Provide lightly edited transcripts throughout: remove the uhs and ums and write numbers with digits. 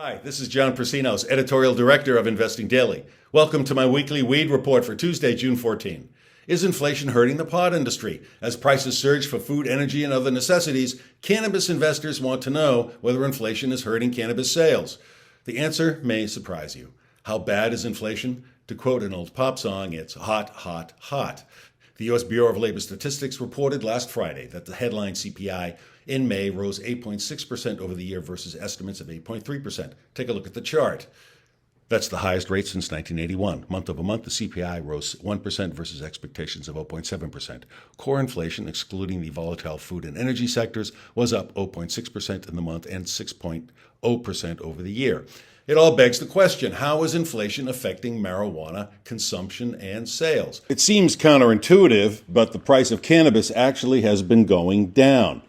Hi, this is John Prasinos, Editorial Director of Investing Daily. Welcome to my weekly weed report for Tuesday, June 14. Is inflation hurting the pot industry? As prices surge for food, energy, and other necessities, cannabis investors want to know whether inflation is hurting cannabis sales. The answer may surprise you. How bad is inflation? To quote an old pop song, it's hot, hot, hot. The U.S. Bureau of Labor Statistics reported last Friday that the headline CPI in May rose 8.6% over the year versus estimates of 8.3%. Take a look at the chart. That's the highest rate since 1981. Month over month, the CPI rose 1% versus expectations of 0.7%. Core inflation, excluding the volatile food and energy sectors, was up 0.6% in the month and 6.0% over the year. It all begs the question, how is inflation affecting marijuana consumption and sales? It seems counterintuitive, but the price of cannabis actually has been going down.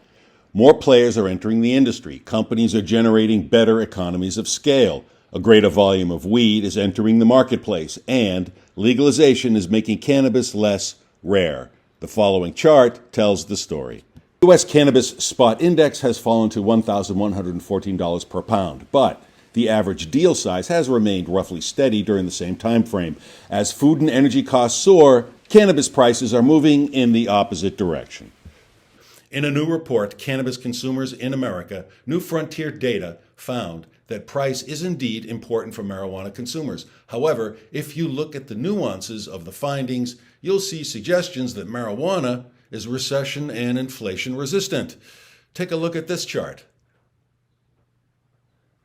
More players are entering the industry. Companies are generating better economies of scale. A greater volume of weed is entering the marketplace, and legalization is making cannabis less rare. The following chart tells the story. The U.S. cannabis spot index has fallen to $1,114 per pound, but the average deal size has remained roughly steady during the same time frame. As food and energy costs soar, cannabis prices are moving in the opposite direction. In a new report, Cannabis Consumers in America, New Frontier Data found that price is indeed important for marijuana consumers. However, if you look at the nuances of the findings, you'll see suggestions that marijuana is recession and inflation resistant. Take a look at this chart.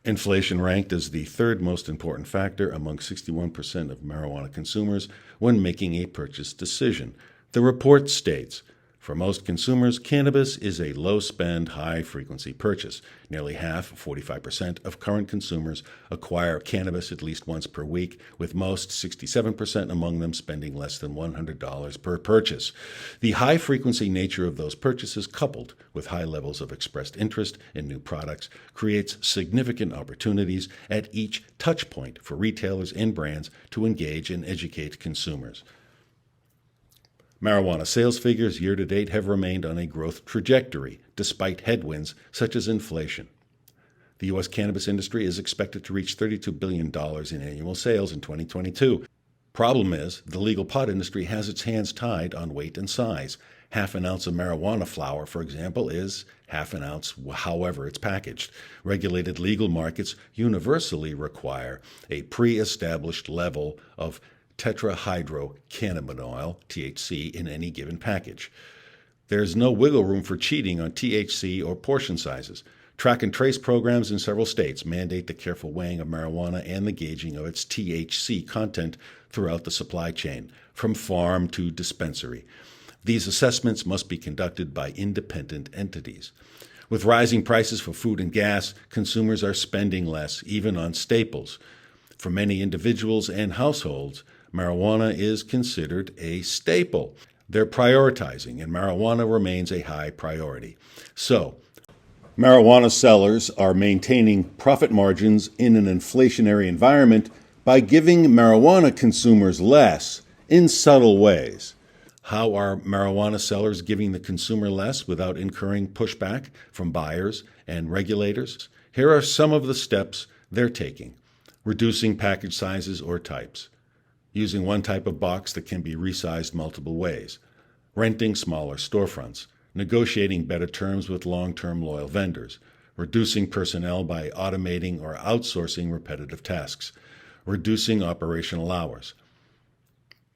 Inflation ranked as the third most important factor among 61% of marijuana consumers when making a purchase decision. The report states, for most consumers, cannabis is a low-spend, high-frequency purchase. Nearly half, 45%, of current consumers acquire cannabis at least once per week, with most, 67%, among them spending less than $100 per purchase. The high-frequency nature of those purchases, coupled with high levels of expressed interest in new products, creates significant opportunities at each touchpoint for retailers and brands to engage and educate consumers. Marijuana sales figures year-to-date have remained on a growth trajectory, despite headwinds such as inflation. The U.S. cannabis industry is expected to reach $32 billion in annual sales in 2022. Problem is, the legal pot industry has its hands tied on weight and size. Half an ounce of marijuana flower, for example, is half an ounce however it's packaged. Regulated legal markets universally require a pre-established level of tetrahydrocannabinol, THC, in any given package. There's no wiggle room for cheating on THC or portion sizes. Track and trace programs in several states mandate the careful weighing of marijuana and the gauging of its THC content throughout the supply chain, from farm to dispensary. These assessments must be conducted by independent entities. With rising prices for food and gas, consumers are spending less, even on staples. For many individuals and households, marijuana is considered a staple. They're prioritizing, and marijuana remains a high priority. So, marijuana sellers are maintaining profit margins in an inflationary environment by giving marijuana consumers less in subtle ways. How are marijuana sellers giving the consumer less without incurring pushback from buyers and regulators? Here are some of the steps they're taking. Reducing package sizes or types. Using one type of box that can be resized multiple ways. Renting smaller storefronts. Negotiating better terms with long-term loyal vendors. Reducing personnel by automating or outsourcing repetitive tasks. Reducing operational hours.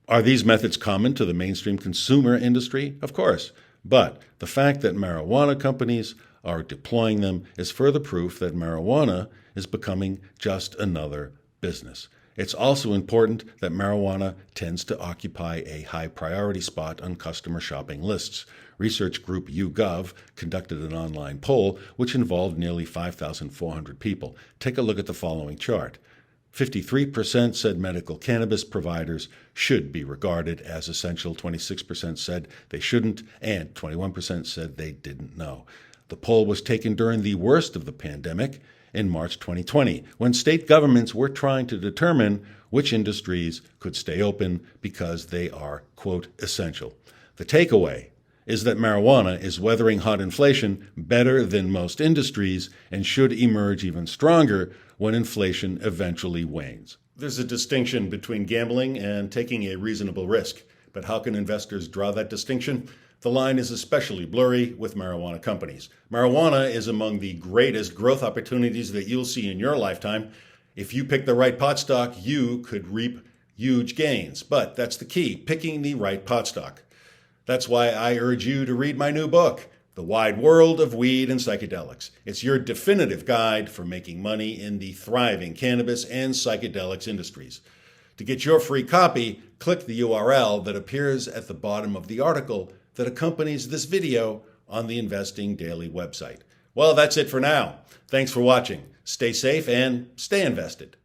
Are these methods common to the mainstream consumer industry? Of course. But the fact that marijuana companies are deploying them is further proof that marijuana is becoming just another business. It's also important that marijuana tends to occupy a high priority spot on customer shopping lists. Research group YouGov conducted an online poll which involved nearly 5,400 people. Take a look at the following chart. 53% said medical cannabis providers should be regarded as essential, 26% said they shouldn't, and 21% said they didn't know. The poll was taken during the worst of the pandemic in March 2020, when state governments were trying to determine which industries could stay open because they are, quote, essential. The takeaway, is that marijuana is weathering hot inflation better than most industries and should emerge even stronger when inflation eventually wanes. There's a distinction between gambling and taking a reasonable risk, but how can investors draw that distinction? The line is especially blurry with marijuana companies. Marijuana is among the greatest growth opportunities that you'll see in your lifetime. If you pick the right pot stock, you could reap huge gains. But that's the key, picking the right pot stock. That's why I urge you to read my new book, The Wide World of Weed and Psychedelics. It's your definitive guide for making money in the thriving cannabis and psychedelics industries. To get your free copy, click the URL that appears at the bottom of the article that accompanies this video on the Investing Daily website. Well, that's it for now. Thanks for watching. Stay safe and stay invested.